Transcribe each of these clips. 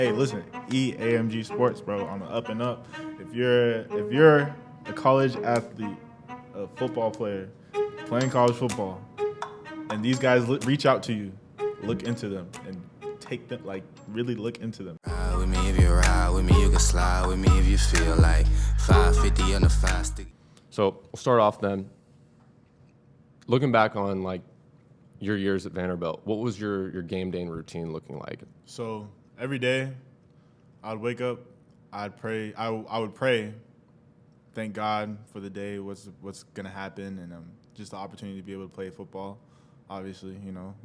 Hey, listen, EAMG Sports, bro, on the up and up. If you're a college athlete, a football player, playing college football, and these guys reach out to you, look into them and take them, like really look into them. Ride with me if you ride with me, you can slide with me if you feel like 550 on the 5 stick. So we'll start off then. Looking back on like your years at Vanderbilt, what was your game day routine looking like? So every day, I'd wake up, I'd pray. I would pray, thank God for the day, what's gonna happen, and just the opportunity to be able to play football. Obviously,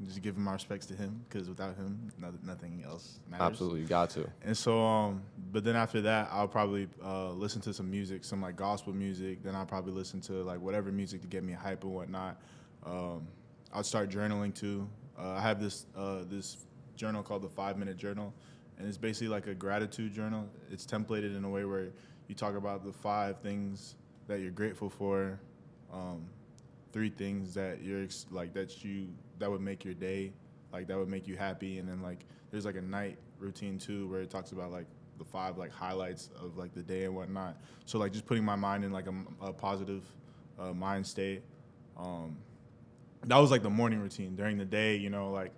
just giving my respects to him because without him, nothing else matters. Absolutely, you got to. And so, but then after that, I'll probably listen to some music, some like gospel music. Then I'll probably listen to like whatever music to get me hype and whatnot. I'll start journaling too. I have this journal called the 5-Minute Journal, and it's basically like a gratitude journal. It's templated in a way where you talk about the 5 things that you're grateful for, 3 things that that would make your day, like that would make you happy, and then like there's like a night routine too where it talks about like the 5 like highlights of like the day and whatnot. So like just putting my mind in like a positive mind state. That was like the morning routine. During the day, like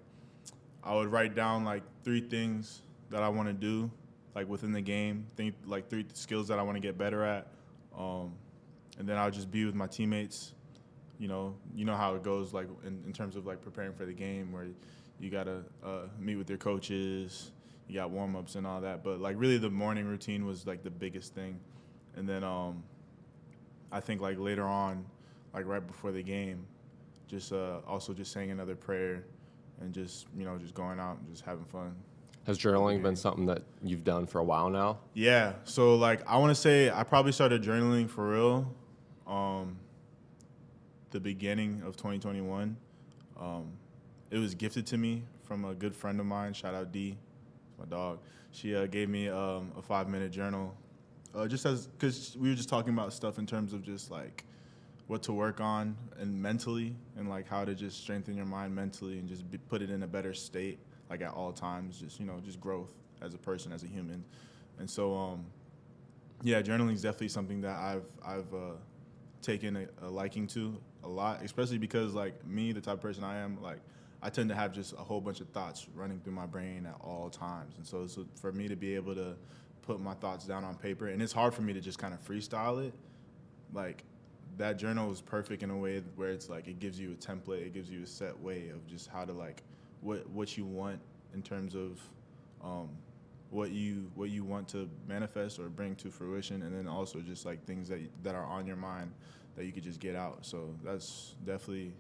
I would write down like 3 things that I want to do, like within the game. Think like 3 skills that I want to get better at, and then I'll just be with my teammates. You know how it goes, like in terms of like preparing for the game, where you gotta meet with your coaches, you got warm ups and all that. But like really, the morning routine was like the biggest thing, and then I think like later on, like right before the game, just also just saying another prayer, and just just going out and just having fun. Has journaling been something that you've done for a while now? Yeah. So like I want to say I probably started journaling for real. The beginning of 2021. It was gifted to me from a good friend of mine. Shout out D, my dog. She gave me a 5-minute journal, because we were just talking about stuff in terms of just like what to work on and mentally, and like how to just strengthen your mind mentally and just put it in a better state, like at all times. Just growth as a person, as a human, and so yeah, journaling is definitely something that I've taken a liking to a lot, especially because like me, the type of person I am, like I tend to have just a whole bunch of thoughts running through my brain at all times. And so for me to be able to put my thoughts down on paper, and it's hard for me to just kind of freestyle it, like that journal is perfect in a way where it's like it gives you a template, it gives you a set way of just how to like what you want in terms of what you want to manifest or bring to fruition, and then also just like things that are on your mind that you could just get out. So that was definitely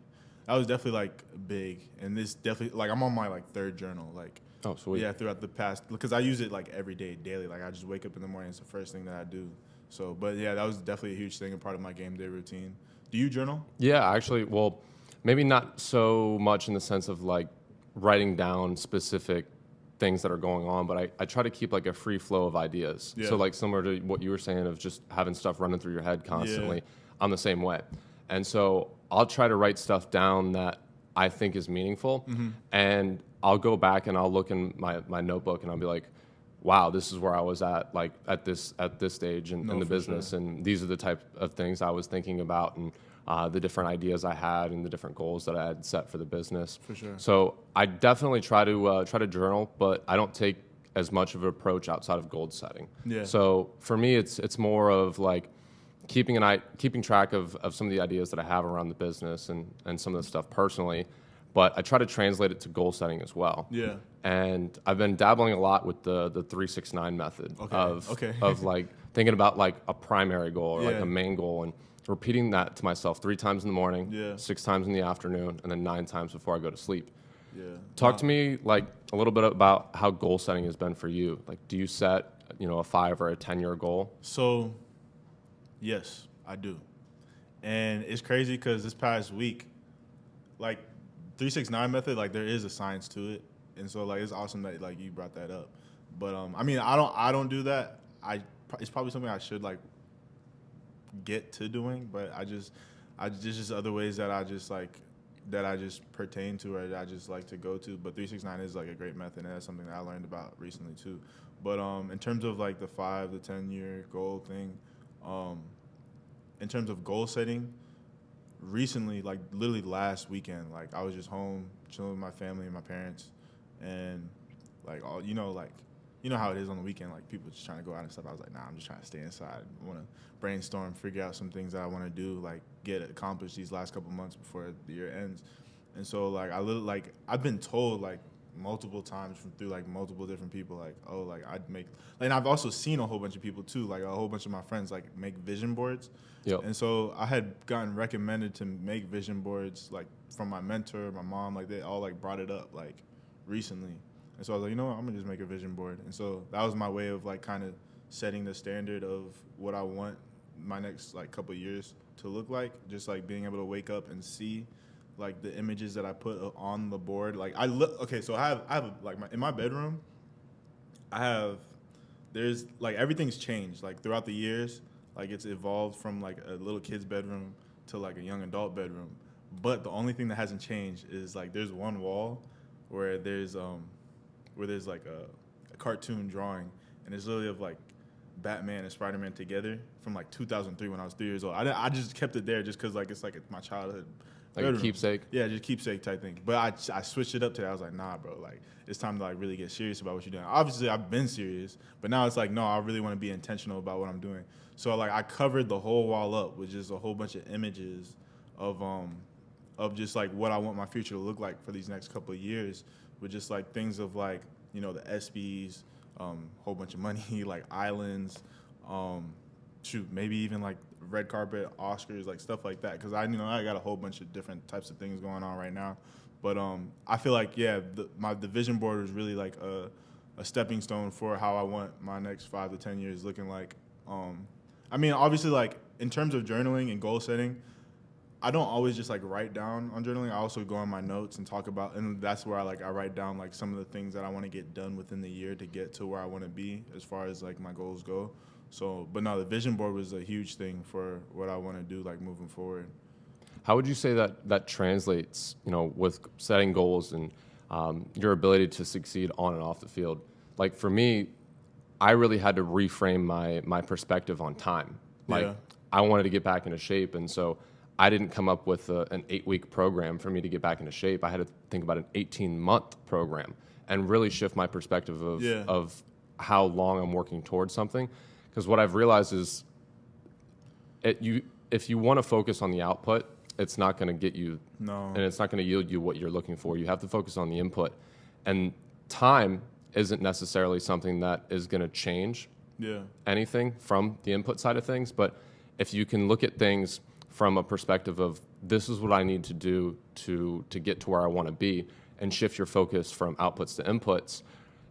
like big, and this definitely like I'm on my like 3rd journal, like Oh, sweet. yeah, throughout the past, because I use it like every day, daily. Like I just wake up in the morning, it's the first thing that I do. So, but yeah, that was definitely a huge thing and part of my game day routine. Do you journal? Yeah, actually, well, maybe not so much in the sense of like writing down specific things that are going on, but I try to keep like a free flow of ideas. Yeah. So like similar to what you were saying of just having stuff running through your head constantly. Yeah. I'm the same way. And so I'll try to write stuff down that I think is meaningful, and I'll go back and I'll look in my notebook and I'll be like, wow, this is where I was at, like at this stage in the business, sure. and these are the type of things I was thinking about, and the different ideas I had and the different goals that I had set for the business. For sure. So I definitely try to journal, but I don't take as much of an approach outside of goal setting. Yeah. So for me, it's more of like keeping track of some of the ideas that I have around the business and some of the stuff personally, but I try to translate it to goal setting as well. Yeah. And I've been dabbling a lot with the 3-6-9 method of like thinking about like a primary goal or like Yeah. a main goal and repeating that to myself 3 times in the morning, Yeah. 6 times in the afternoon, and then 9 times before I go to sleep. Yeah. Talk to me like a little bit about how goal setting has been for you. Like, do you set a 5 or a 10-year goal? So, yes, I do. And it's crazy because this past week, like 3-6-9 method, like there is a science to it, and so like it's awesome that like you brought that up. But I mean, I don't do that. It's probably something I should like get to doing, but there's just other ways that I just like that I just pertain to or that I just like to go to. But 369 is like a great method, and that's something that I learned about recently too. But in terms of like the 5 to 10 year goal thing, in terms of goal setting, recently, like literally last weekend, like I was just home chilling with my family and my parents, and like all you know how it is on the weekend, like people just trying to go out and stuff. I was like, nah, I'm just trying to stay inside. I want to brainstorm, figure out some things that I want to do, like get accomplished these last couple months before the year ends. And so like I've been told like multiple times through like multiple different people, like, oh, like I'd make, and I've also seen a whole bunch of people too, like a whole bunch of my friends like make vision boards. Yep. And so I had gotten recommended to make vision boards like from my mentor, my mom, like they all like brought it up like recently. And so I was like, you know what, I'm gonna just make a vision board. And so that was my way of like kind of setting the standard of what I want my next like couple of years to look like. Just like being able to wake up and see like the images that I put on the board. Like so I have like in my bedroom, there's like everything's changed like throughout the years. Like it's evolved from like a little kid's bedroom to like a young adult bedroom. But the only thing that hasn't changed is like there's one wall where there's like a cartoon drawing, and it's literally of like Batman and Spider-Man together from like 2003 when I was 3 years old. I just kept it there just because like it's my childhood. Like bedroom. a keepsake? Yeah, just keepsake type thing. But I switched it up today. I was like, nah, bro, like it's time to like really get serious about what you're doing. Obviously, I've been serious, but now it's like, no, I really want to be intentional about what I'm doing. So like I covered the whole wall up with just a whole bunch of images of just like what I want my future to look like for these next couple of years, with just like things of like, you know, the ESPYs, whole bunch of money, like islands, maybe even like red carpet, Oscars, like stuff like that. Because I got a whole bunch of different types of things going on right now. But I feel like, yeah, the vision board was really like a stepping stone for how I want my next 5 to 10 years looking like. I mean, obviously, like in terms of journaling and goal setting, I don't always just like write down on journaling. I also go on my notes and talk about, and that's where I write down like some of the things that I want to get done within the year to get to where I want to be as far as like my goals go. So, but no, the vision board was a huge thing for what I want to do like moving forward. How would you say that translates, you know, with setting goals and your ability to succeed on and off the field? Like for me, I really had to reframe my perspective on time. Like Yeah. I wanted to get back into shape, and so I didn't come up with an 8-week program for me to get back into shape. I had to think about an 18-month program and really shift my perspective of how long I'm working towards something. Because what I've realized is if you want to focus on the output, it's not going to get you, and it's not going to yield you what you're looking for. You have to focus on the input. And time isn't necessarily something that is going to change anything from the input side of things. But if you can look at things from a perspective of this is what I need to do to get to where I want to be, and shift your focus from outputs to inputs,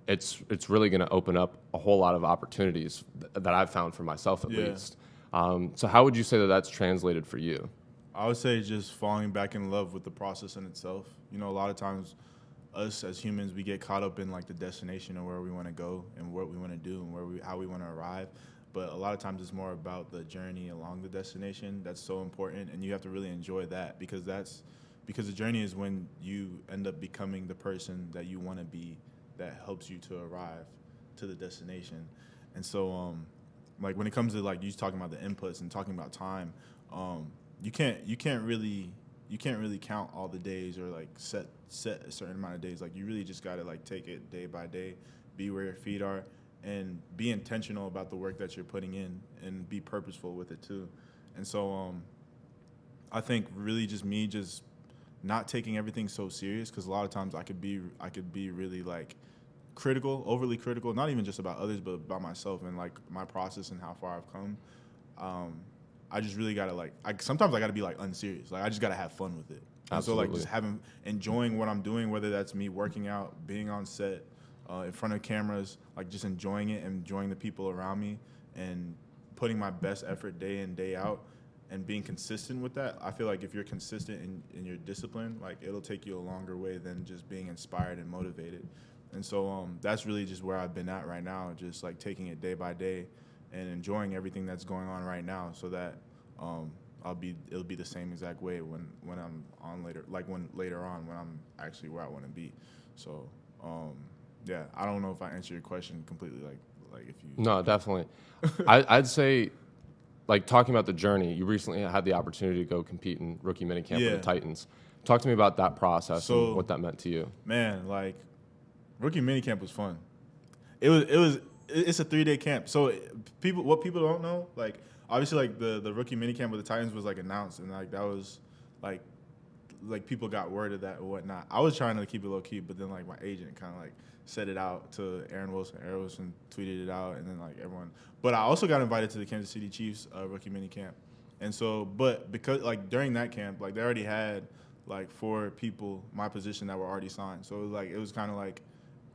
it's really going to open up a whole lot of opportunities that I've found for myself at least. So how would you say that that's translated for you? I would say just falling back in love with the process in itself. You know, a lot of times us as humans, we get caught up in like the destination of where we want to go and what we want to do and how we want to arrive. But a lot of times it's more about the journey along the destination that's so important, and you have to really enjoy that because the journey is when you end up becoming the person that you want to be, that helps you to arrive to the destination. And so like when it comes to like you talking about the inputs and talking about time, you can't really count all the days or like set a certain amount of days. Like you really just gotta like take it day by day, be where your feet are, and be intentional about the work that you're putting in and be purposeful with it too. And so I think really just not taking everything so serious, because a lot of times I could be really like critical, overly critical, not even just about others but about myself and like my process and how far I've come. I just really gotta sometimes I gotta be like unserious. Like I just gotta have fun with it. And so like just enjoying what I'm doing, whether that's me working out, being on set, in front of cameras, like just enjoying it and enjoying the people around me and putting my best effort day in, day out and being consistent with that. I feel like if you're consistent in your discipline, like it'll take you a longer way than just being inspired and motivated. And so that's really just where I've been at right now, just like taking it day by day and enjoying everything that's going on right now so that it'll be the same exact way when I'm on later, like later on when I'm actually where I want to be. So yeah, I don't know if I answered your question completely. Like if you. No, definitely. I'd say, like, talking about the journey, you recently had the opportunity to go compete in rookie minicamp with the Titans. Talk to me about that process and what that meant to you. Man, like, rookie minicamp was fun. It's a 3-day camp. So what people don't know, like, obviously, like, the rookie minicamp with the Titans was, like, announced, and, like, that was, like people got word of that or whatnot. I was trying to keep it low key, but then, like, my agent kind of, like, set it out to Aaron Wilson. Aaron Wilson tweeted it out, and then, like, everyone. But I also got invited to the Kansas City Chiefs rookie minicamp. And so, but because, like, during that camp, like, they already had, like, 4 people my position that were already signed. So, it was kind of like,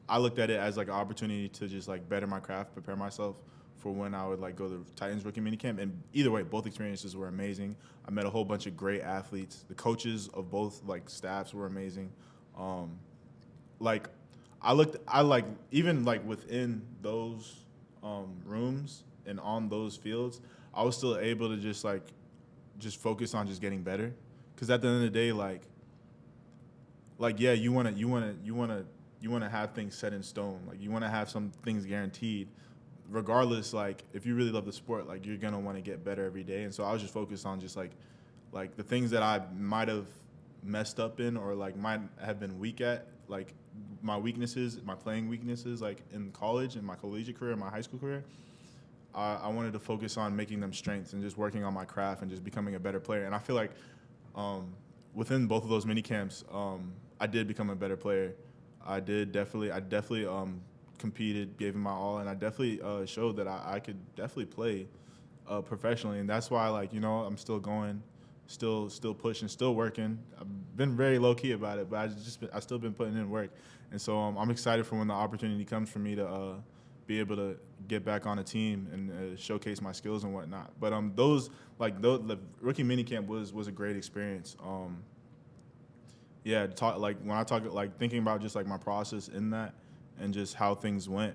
I looked at it as, like, an opportunity to just, like, better my craft, prepare myself for when I would, like, go to the Titans rookie minicamp. And either way, both experiences were amazing. I met a whole bunch of great athletes. The coaches of both, like, staffs were amazing. Like, even, like, within those rooms and on those fields, I was still able to just focus on just getting better. Because at the end of the day, like yeah, you want to have things set in stone. Like, you want to have some things guaranteed. Regardless, like, if you really love the sport, like, you're going to want to get better every day. And so I was just focused on just, like the things that I might have messed up in or, like, might have been weak at, like, my weaknesses, my playing weaknesses, like, in college, in my collegiate career, my high school career. I wanted to focus on making them strengths and just working on my craft and just becoming a better player. And I feel like within both of those mini camps, I did become a better player. I definitely competed, gave it my all, and I definitely showed that I could definitely play professionally. And that's why, like, I'm still going, still pushing, still working. I've been very low key about it, but I still been putting in work. And so I'm excited for when the opportunity comes for me to be able to get back on a team and showcase my skills and whatnot. But the rookie minicamp was a great experience. Yeah, when I talk, like, thinking about just, like, my process in that and just how things went,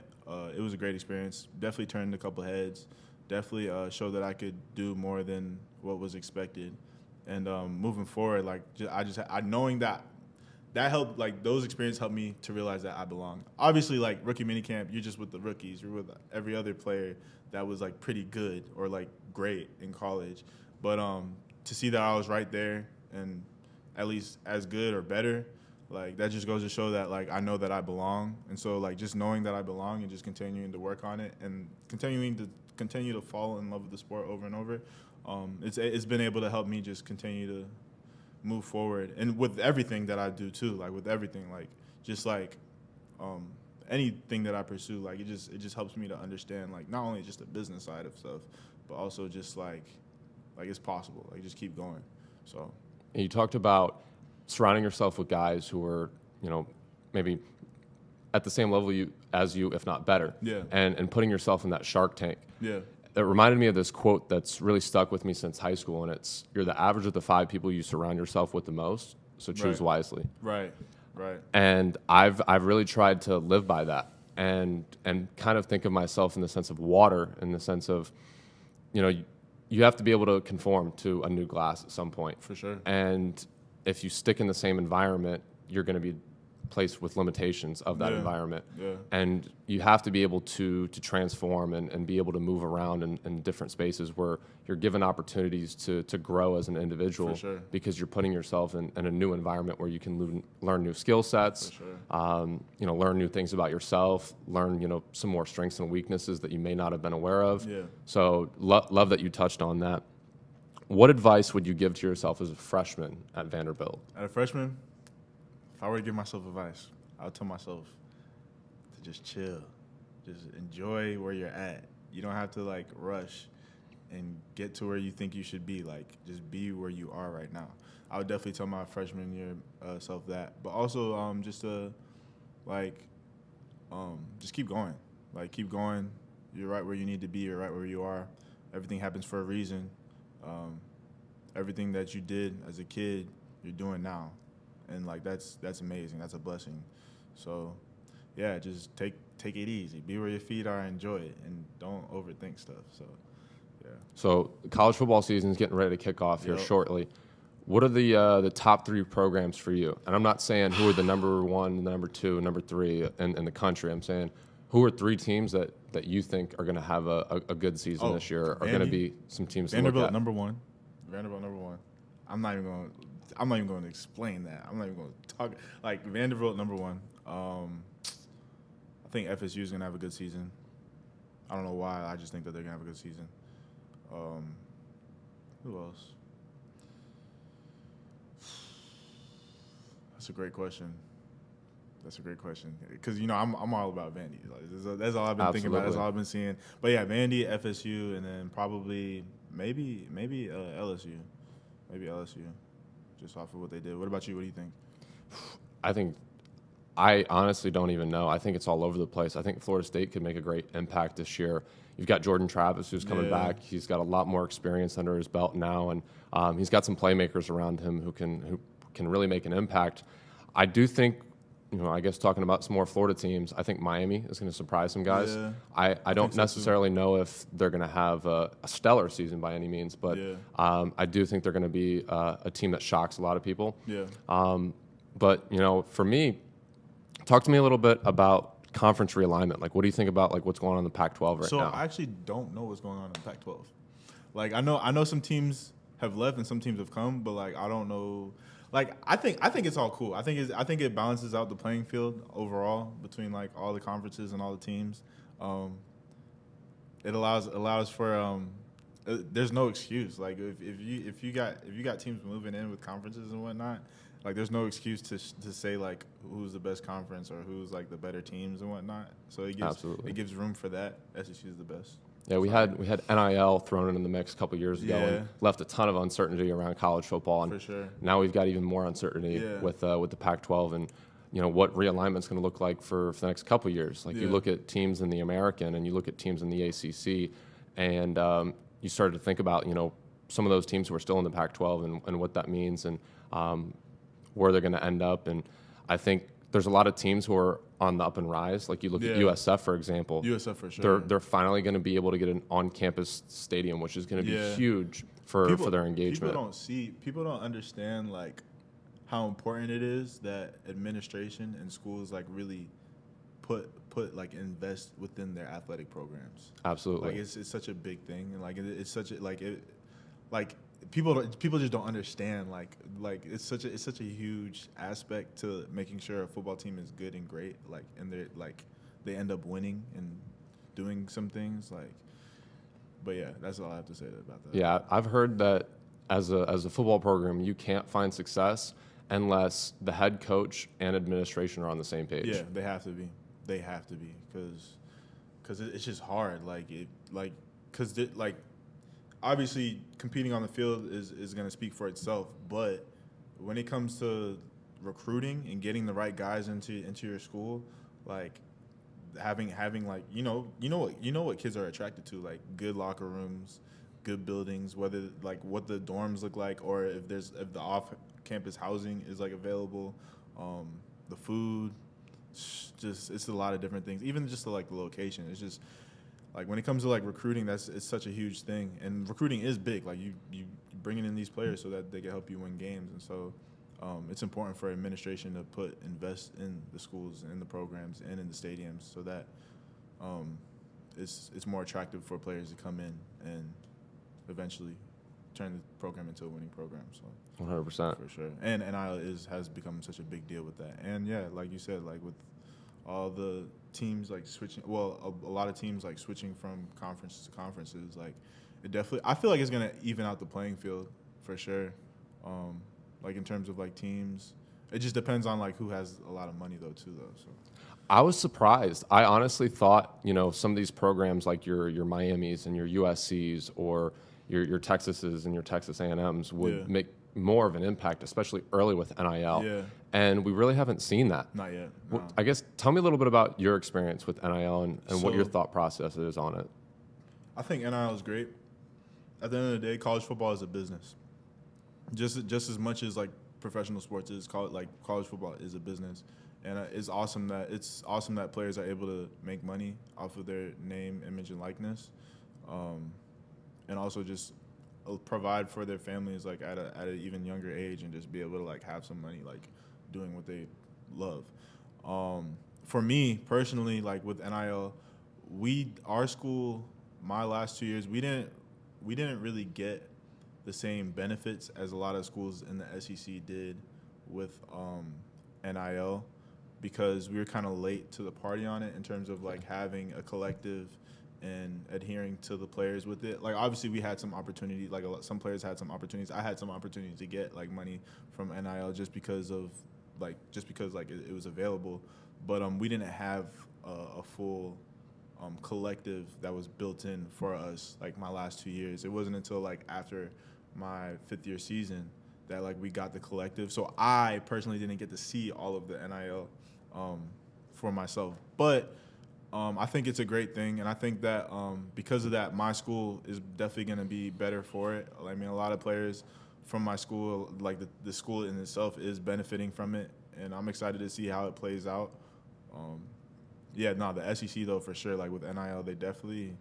it was a great experience. Definitely turned a couple heads. Definitely showed that I could do more than what was expected. And moving forward, like, knowing that helped, like, those experiences helped me to realize that I belong. Obviously, like, rookie minicamp, you're just with the rookies. You're with every other player that was, like, pretty good or, like, great in college. But to see that I was right there and at least as good or better, like, that just goes to show that, like, I know that I belong. And so, like, just knowing that I belong and just continuing to work on it and continue to fall in love with the sport over and over, it's been able to help me just continue to move forward. And with everything that I do too, like, with everything, like, just like anything that I pursue, like, it just helps me to understand, like, not only just the business side of stuff, but also just like it's possible. Like, just keep going. So. And you talked about surrounding yourself with guys who are, maybe at the same level as you, if not better. Yeah. And putting yourself in that Shark Tank. Yeah. It reminded me of this quote that's really stuck with me since high school, and it's, you're the average of the 5 people you surround yourself with the most, so choose wisely. Right. And I've really tried to live by that and kind of think of myself in the sense of water, in the sense of, you have to be able to conform to a new glass at some point. For sure. And if you stick in the same environment, you're going to be placed with limitations of that environment. Yeah. And you have to be able to transform and be able to move around in different spaces where you're given opportunities to grow as an individual. For sure. Because you're putting yourself in a new environment where you can learn new skill sets, For sure. Learn new things about yourself, learn, some more strengths and weaknesses that you may not have been aware of. Yeah. So love that you touched on that. What advice would you give to yourself as a freshman at Vanderbilt? As a freshman, if I were to give myself advice, I would tell myself to just chill. Just enjoy where you're at. You don't have to, like, rush and get to where you think you should be. Like, just be where you are right now. I would definitely tell my freshman year self that. But also just to, just keep going. Like, keep going. You're right where you need to be. You're right where you are. Everything happens for a reason. Everything that you did as a kid, you're doing now. And, like, that's amazing. That's a blessing. So, yeah, just take it easy. Be where your feet are, enjoy it, and don't overthink stuff. So, So college football season is getting ready to kick off here shortly. What are the top 3 programs for you? And I'm not saying who are the number 1, the number 2, number 3 in the country. I'm saying who are 3 teams that you think are going to have a good season this year? Are going to be some teams to look at? Vanderbilt number 1. Vanderbilt number 1. I'm not even going to explain that. I'm not even going to talk like Vanderbilt number 1. I think FSU is going to have a good season. I don't know why. I just think that they're going to have a good season. Who else? That's a great question. Because, I'm all about Vandy. Like, that's all I've been thinking about. That's all I've been seeing. But, yeah, Vandy, FSU, and then probably maybe LSU. Maybe LSU, just off of what they did. What about you? What do you think? I honestly don't even know. I think it's all over the place. I think Florida State could make a great impact this year. You've got Jordan Travis, who's coming back. He's got a lot more experience under his belt now, and he's got some playmakers around him who can really make an impact. I do think, I guess talking about some more Florida teams, I think Miami is going to surprise some guys. Yeah, I don't necessarily know if they're going to have a stellar season by any means, but I do think they're going to be a team that shocks a lot of people. Yeah. But, for me, talk to me a little bit about conference realignment. Like, what do you think about what's going on in the Pac-12 right now? So I actually don't know what's going on in the Pac-12. Like, I know some teams have left and some teams have come, but I don't know. Like, I think it's all cool. I think it balances out the playing field overall between all the conferences and all the teams. It allows for there's no excuse. Like if you got teams moving in with conferences and whatnot, there's no excuse to say who's the best conference or who's the better teams and whatnot. So it gives room for that. SEC is the best. Yeah, we had NIL thrown in the mix a couple years ago and left a ton of uncertainty around college football. And for sure. Now we've got even more uncertainty with the Pac-12 and what realignment's going to look like for the next couple years. You look at teams in the American and you look at teams in the ACC, and you started to think about some of those teams who are still in the Pac-12 and what that means and where they're going to end up. And I think there's a lot of teams who are on the up and rise. Like you look at USF, for example. USF for sure. They're finally going to be able to get an on-campus stadium, which is going to be huge for their engagement. People don't understand how important it is that administration and schools really invest within their athletic programs. Absolutely. It's such a big thing, and it's such a people just don't understand it's such a huge aspect to making sure a football team is good and great and they end up winning and doing some things but yeah, that's all I have to say about that. Yeah, I've heard that as a football program you can't find success unless the head coach and administration are on the same page. Yeah, they have to be because it's just hard obviously, competing on the field is going to speak for itself. But when it comes to recruiting and getting the right guys into your school, having what kids are attracted to, good locker rooms, good buildings, whether what the dorms look like, or if the off-campus housing is available, the food, it's a lot of different things. Even just the location, it's just. When it comes to recruiting, it's such a huge thing, and recruiting is big. You bringing in these players so that they can help you win games, and so it's important for administration to invest in the schools and the programs and in the stadiums so that it's more attractive for players to come in and eventually turn the program into a winning program. So 100% for sure, and NIL has become such a big deal with that, and yeah, like you said, with all the teams switching. Well, a lot of teams switching from conferences to conferences. It definitely. I feel it's gonna even out the playing field for sure. In terms of teams, it just depends on who has a lot of money though. So I was surprised. I honestly thought some of these programs your Miamis and your USCs or your Texases and your Texas A&Ms would make more of an impact, especially early with NIL. Yeah. And we really haven't seen that. Not yet. No. I guess tell me a little bit about your experience with NIL and what your thought process is on it. I think NIL is great. At the end of the day, college football is a business. Just as much as professional sports is, college football is a business. And it's awesome that players are able to make money off of their name, image, and likeness. and also just provide for their families like at an even younger age, and just be able to like have some money like doing what they love. For me personally, like with NIL, our school, my last 2 years, we didn't really get the same benefits as a lot of schools in the SEC did with NIL, because we were kind of late to the party on it in terms of like having a collective and adhering to the players with it. Like obviously we had some opportunity, like some players had some opportunities. I had some opportunities to get like money from NIL just because it was available, but we didn't have a full collective that was built in for us like my last 2 years. It wasn't until like after my 5th year season that like we got the collective. So I personally didn't get to see all of the NIL for myself, but I think it's a great thing, and I think that because of that, my school is definitely going to be better for it. I mean, a lot of players from my school, like the school in itself, is benefiting from it, and I'm excited to see how it plays out. The SEC though, for sure, like with NIL, they definitely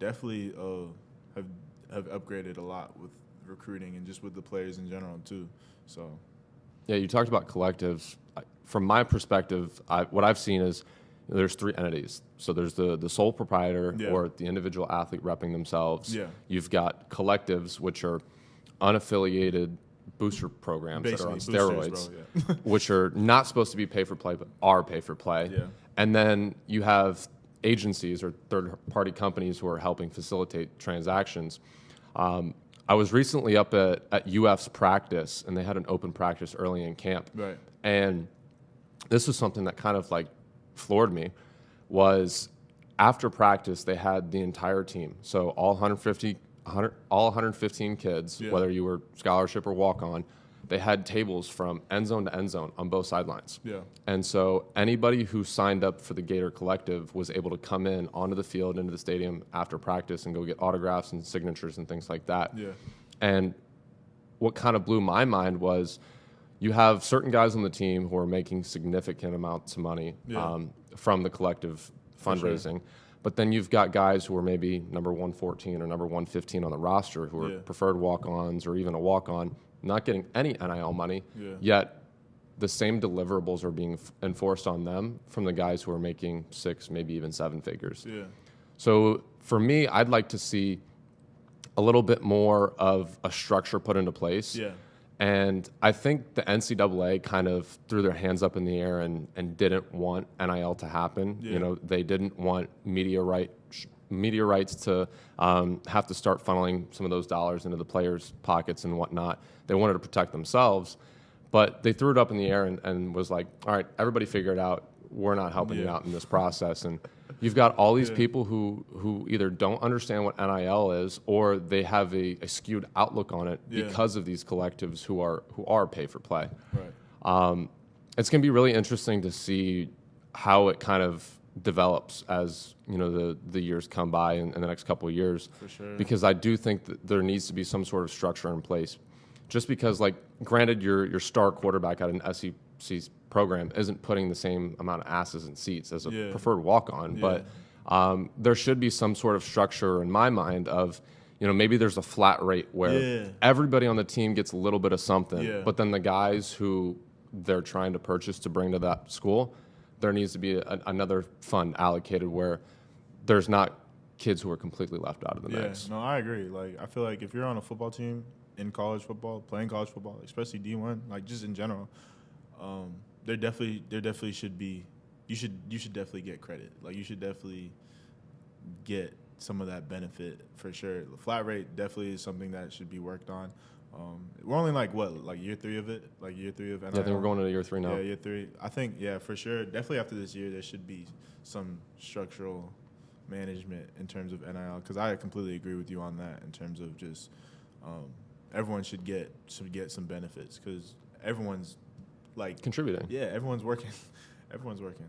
have upgraded a lot with recruiting and just with the players in general too. So, yeah, you talked about collectives. From my perspective, what I've seen is there's 3 entities. So there's the sole proprietor or the individual athlete repping themselves. Yeah. You've got collectives, which are unaffiliated booster programs that are on steroids, which are not supposed to be pay-for-play, but are pay-for-play. Yeah. And then you have agencies or third-party companies who are helping facilitate transactions. I was recently up at UF's practice, and they had an open practice early in camp. Right. And this was something that kind of like floored me, was after practice, they had the entire team. So all 115 kids, whether you were scholarship or walk-on, they had tables from end zone to end zone on both sidelines. Yeah. And so anybody who signed up for the Gator Collective was able to come in onto the field, into the stadium after practice and go get autographs and signatures and things like that. Yeah. And what kind of blew my mind was you have certain guys on the team who are making significant amounts of money from the collective fundraising. Sure. But then you've got guys who are maybe number 114 or number 115 on the roster who are preferred walk-ons or even a walk-on, not getting any NIL money, yet the same deliverables are being enforced on them from the guys who are making 6, maybe even 7 figures. Yeah. So for me, I'd like to see a little bit more of a structure put into place. Yeah. And I think the NCAA kind of threw their hands up in the air and didn't want NIL to happen. Yeah. You know, they didn't want media rights to have to start funneling some of those dollars into the players' pockets and whatnot. They wanted to protect themselves, but they threw it up in the air and was like, all right, everybody figure it out. We're not helping you out in this process. And you've got all these people who either don't understand what NIL is, or they have a skewed outlook on it because of these collectives who are pay for play. Right. It's going to be really interesting to see how it kind of develops as the years come by in the next couple of years. For sure. Because I do think that there needs to be some sort of structure in place. Just because, like, granted, your star quarterback at an SEC program isn't putting the same amount of asses in seats as a preferred walk-on, but there should be some sort of structure in my mind of, maybe there's a flat rate where everybody on the team gets a little bit of something, but then the guys who they're trying to purchase to bring to that school, there needs to be another fund allocated where there's not kids who are completely left out of the mix. No, I agree. Like, I feel like if you're on a football team in college football, playing college football, especially D1, like just in general, there definitely should be. You should definitely get credit. Like, you should definitely get some of that benefit for sure. The flat rate definitely is something that should be worked on. We're only like year 3 of it, like year 3 of NIL. Yeah, I think we're going into year 3 now. Yeah, year 3. I think for sure. Definitely after this year, there should be some structural management in terms of NIL, because I completely agree with you on that in terms of just everyone should get some benefits, because everyone's like contributing. Yeah, everyone's working. Everyone's working.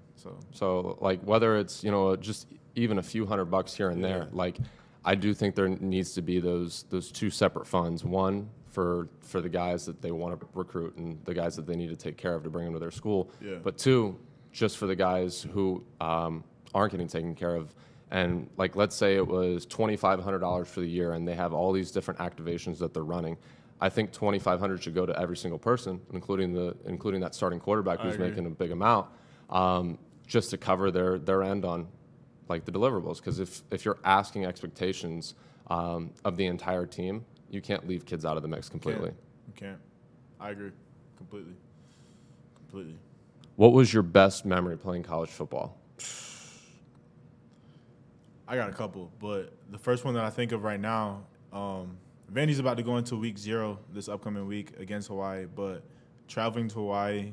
So like whether it's just even a few $100 here and there, like I do think there needs to be those 2 separate funds. One for the guys that they want to recruit and the guys that they need to take care of to bring them to their school. Yeah. But 2, just for the guys who aren't getting taken care of, and like let's say it was $2,500 for the year, and they have all these different activations that they're running. I think $2,500 should go to every single person, including that starting quarterback who's making a big amount, just to cover their end on like the deliverables. Because if you're asking expectations of the entire team, you can't leave kids out of the mix completely. You can't. I agree completely. What was your best memory playing college football? I got a couple, but the first one that I think of right now, Vandy's about to go into week 0 this upcoming week against Hawaii, but traveling to Hawaii,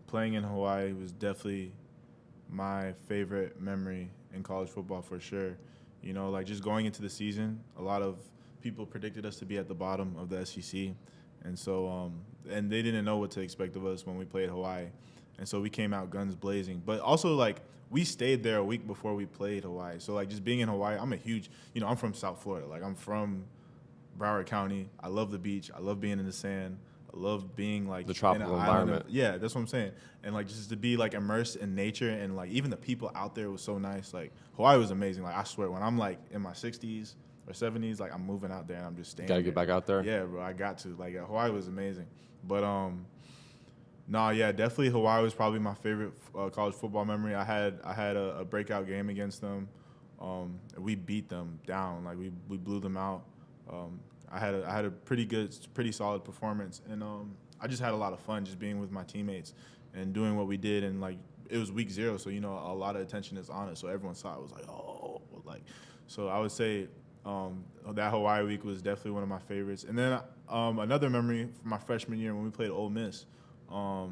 playing in Hawaii was definitely my favorite memory in college football for sure. You know, like just going into the season, a lot of people predicted us to be at the bottom of the SEC. And so, and they didn't know what to expect of us when we played Hawaii. And so we came out guns blazing. But also, like, we stayed there a week before we played Hawaii. So, like, just being in Hawaii, I'm I'm from South Florida. Like, I'm from Broward County. I love the beach. I love being in the sand. I love being, like, the tropical environment. Yeah, that's what I'm saying. And, like, just to be, like, immersed in nature and, like, even the people out there was so nice. Like, Hawaii was amazing. Like, I swear, when I'm, like, in my 60s or 70s, like, I'm moving out there and I'm just staying. Gotta get back out there? Yeah, bro, I got to. Like, Hawaii was amazing. But, definitely Hawaii was probably my favorite college football memory. I had a breakout game against them. We beat them down. Like, we blew them out. I had a pretty solid performance, and I just had a lot of fun just being with my teammates and doing what we did. And like it was week 0, so a lot of attention is on it. So everyone saw it was like, oh, like. So I would say that Hawaii week was definitely one of my favorites. And then another memory from my freshman year when we played Ole Miss. That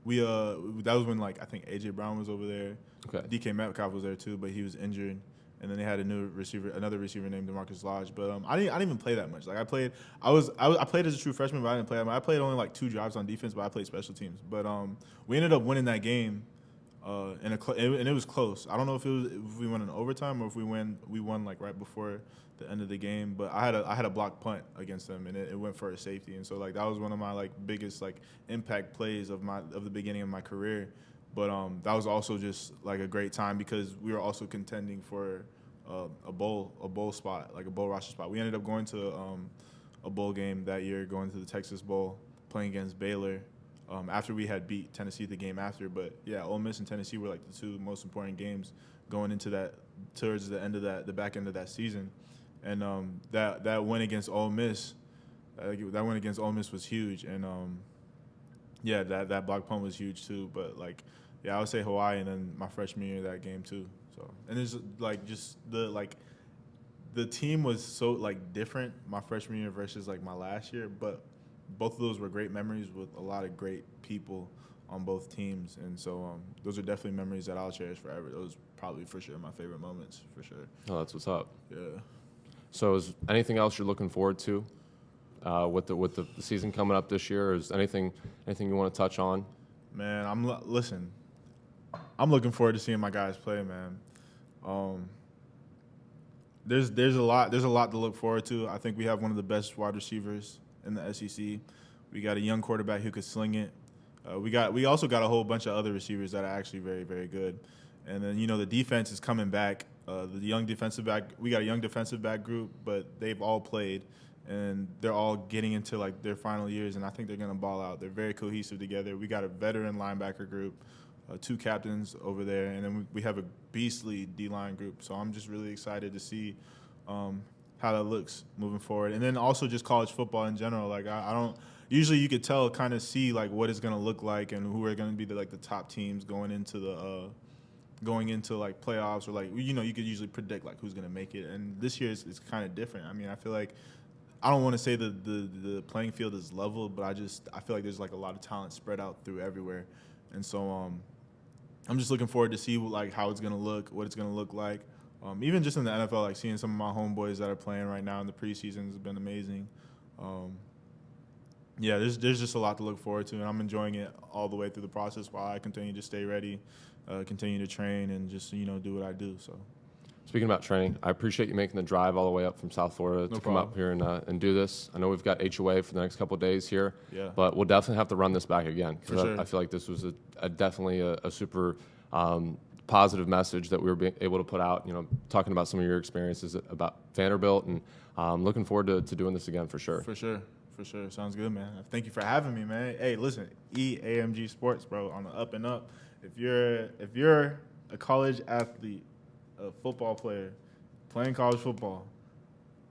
was when like I think AJ Brown was over there. Okay. DK Metcalf was there too, but he was injured. And then they had another receiver named DeMarcus Lodge. But I didn't even play that much. Like I played as a true freshman, but I didn't play that much. I played only like 2 drives on defense, but I played special teams. But we ended up winning that game, and it was close. I don't know if we won in overtime or if we won like right before the end of the game. But I had a blocked punt against them, and it went for a safety. And so like that was one of my like biggest like impact plays of the beginning of my career. But that was also just like a great time because we were also contending for a bowl spot, like a bowl roster spot. We ended up going to a bowl game that year, going to the Texas Bowl, playing against Baylor after we had beat Tennessee the game after. But yeah, Ole Miss and Tennessee were like the 2 most important games going into that towards the end of the back end of that season. And that win against Ole Miss, was huge. And that block punt was huge too. But like. Yeah, I would say Hawaii, and then my freshman year that game too. So, and it's like just the team was so like different my freshman year versus like my last year, but both of those were great memories with a lot of great people on both teams, and so those are definitely memories that I'll cherish forever. Those probably for sure my favorite moments for sure. Oh, that's what's up. Yeah. So, is anything else you're looking forward to with the season coming up this year? Is anything you want to touch on? Man, I'm looking forward to seeing my guys play, man. There's a lot to look forward to. I think we have one of the best wide receivers in the SEC. We got a young quarterback who could sling it. We also got a whole bunch of other receivers that are actually very, very good. And then the defense is coming back. We got a young defensive back group, but they've all played, and they're all getting into like their final years, and I think they're gonna ball out. They're very cohesive together. We got a veteran linebacker group. 2 captains over there, and then we have a beastly D-line group. So I'm just really excited to see how that looks moving forward. And then also just college football in general. Like I don't usually you could kind of see like what it's gonna look like and who are gonna be the top teams going into like playoffs or like you could usually predict like who's gonna make it. And this year it's kind of different. I mean I feel like I don't want to say the playing field is level, but I feel like there's like a lot of talent spread out through everywhere. And so I'm just looking forward to see like how it's gonna look, what it's gonna look like. Even just in the NFL, like seeing some of my homeboys that are playing right now in the preseason has been amazing. There's just a lot to look forward to, and I'm enjoying it all the way through the process while I continue to stay ready, continue to train, and just do what I do. So. Speaking about training, I appreciate you making the drive all the way up from South Florida to come up here and do this. I know we've got HOA for the next couple of days here, but we'll definitely have to run this back again because I feel like this was definitely a super positive message that we were able to put out, talking about some of your experiences about Vanderbilt, and looking forward to doing this again for sure. For sure. Sounds good, man. Thank you for having me, man. Hey, listen, EAMG Sports, bro, on the up and up. If you're a college athlete, a football player, playing college football,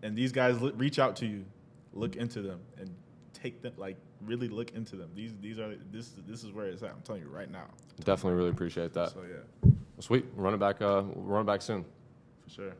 and these guys reach out to you, look into them and take them, like, really look into them. This is where it's at. I'm telling you right now. Definitely really appreciate that. So yeah. Sweet. Run it back soon. For sure.